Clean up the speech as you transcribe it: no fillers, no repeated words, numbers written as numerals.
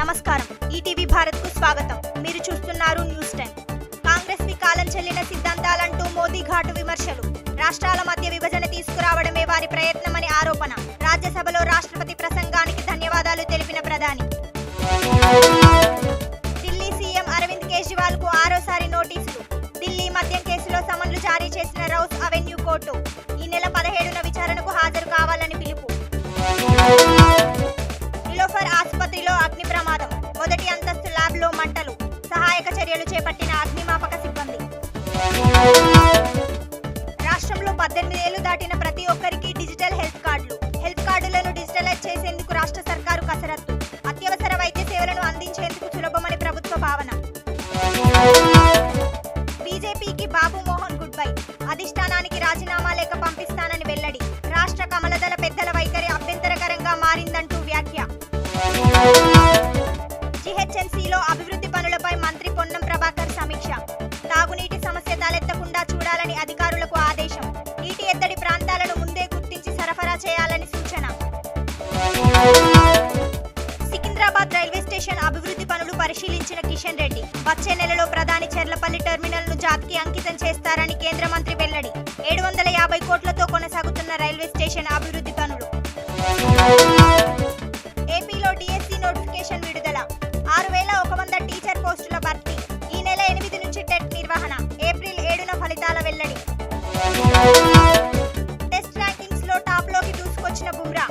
నమస్కారం. ఈటీవీ భారత్ కు స్వాగతం. మీరు చూస్తున్నారు న్యూస్ 10. కాంగ్రెస్ వి కాలం చెల్లిన సిద్ధాంతాలంటూ మోదీ ఘాటు విమర్శలు. రాష్ట్రాల మధ్య విభజన తీసుకురావడమే వారి ప్రయత్నమని ఆరోపణ. రాజ్యసభలో రాష్ట్రపతి ప్రసంగానికి ధన్యవాదాలు తెలిపిన ప్రధాని. ఢిల్లీ సీఎం అరవింద్ కేజ్రీవాల్ కు ఆరోసారి నోటీసులు. ఢిల్లీ మద్యం కేసులో సమన్లు జారీ చేసిన రౌస్ అవెన్యూ కోర్టు ఈ నెల 17న విచారణకు హాజరు కావాలని పిలుపు. నిలోఫర్ ఆసుపత్రిలో అగ్ని ప్రమాదం. మొదటి అంతస్తు ల్యాబ్లో మంటలు. సహాయక చర్యలు చేపట్టిన అగ్నిమాపక సిబ్బంది. రాష్ట్రంలో 18 ఏళ్లు దాటిన ప్రతి ఒక్కరికి డిజిటల్ హెల్త్ కార్డులు. హెల్త్ కార్డులను డిజిటలైజ్ చేసేందుకు రాష్ట్ర సర్కారు కసరత్తు. అత్యవసర వైద్య సేవలను అందించేందుకు సులభమని ప్రభుత్వ భావన. బీజేపీకి బాబు మోహన్ గుడ్ బై. అధిష్టానానికి రాజీనామా లేఖ పంపిస్తానని వెల్లడి. రాష్ట్ర కమలదళ పెద్దల వైఖరి అభ్యంతరకరంగా మారిందంటూ వ్యాఖ్య. జీహెచ్ఎంసీలో అభివృద్ధి పనులపై మంత్రి పొన్నం ప్రభాకర్ సమీక్ష. తాగునీటి సమస్య తలెత్తకుండా చూడాలని అధికారులకు ఆదేశం. నీటి ఎద్దడి ప్రాంతాలను ముందే గుర్తించి సరఫరా చేయాలని సూచన. సికింద్రాబాద్ రైల్వే స్టేషన్ అభివృద్ధి పనులు పరిశీలించిన కిషన్ రెడ్డి. వచ్చే నెలలో ప్రధాని చెర్లపల్లి టెర్మినల్ ను జాతికి అంకితం చేస్తారని కేంద్ర మంత్రి వెల్లడి. 750 కోట్లతో కొనసాగుతున్న రైల్వే స్టేషన్ అభివృద్ధి పనులు. ఏపీలో డిఎస్సి నోటిఫికేషన్ విడుదల. 6100 టీచర్ పోస్టుల భర్తీ. ఈ నెల 8 నుంచి టెట్ నిర్వహణ. ఏప్రిల్ 7న ఫలితాల వెల్లడి. టెస్ట్ ర్యాంకింగ్స్ లో టాప్ లోకి దూసుకొచ్చిన బుమ్రా.